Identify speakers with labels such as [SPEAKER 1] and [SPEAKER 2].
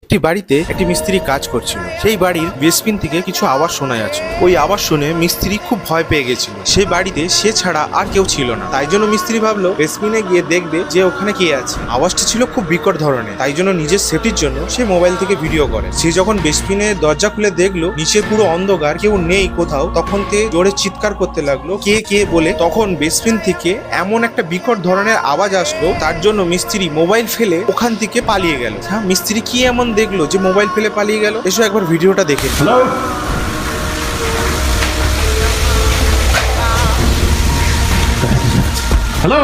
[SPEAKER 1] একটি বাড়িতে একটি মিস্ত্রি কাজ করছিল। সেই বাড়ির বেসপিন থেকে কিছু আওয়াজ শোনা যাচ্ছিল। ওই আওয়াজ শুনে মিস্ত্রি খুব ভয় পেয়ে গেছিল। সেই বাড়িতে সে ছাড়া আর কেউ ছিল না। তাই জন্য মিস্ত্রি ভাবলো বেসপিনে গিয়ে দেখবে যে ওখানে কে আছে। আওয়াজটা ছিল খুব বিকট ধরনের। তাই জন্য নিজের সেফটির জন্য সে মোবাইল থেকে ভিডিও করে। সে যখন বেসপিনের দরজা খুলে দেখলো নিচে পুরো অন্ধকার, কেউ নেই কোথাও, তখন তে জোরে চিৎকার করতে লাগলো কে কে বলে। তখন বেসপিন থেকে এমন একটা বিকট ধরনের আওয়াজ আসলো, তার জন্য মিস্ত্রি মোবাইল ফেলে ওখান থেকে পালিয়ে গেল। হ্যাঁ, মিস্ত্রি কি এমন দেখলো যে মোবাইল ফেলে পালিয়ে গেল? এসো একবার ভিডিওটা দেখে।
[SPEAKER 2] Hello hello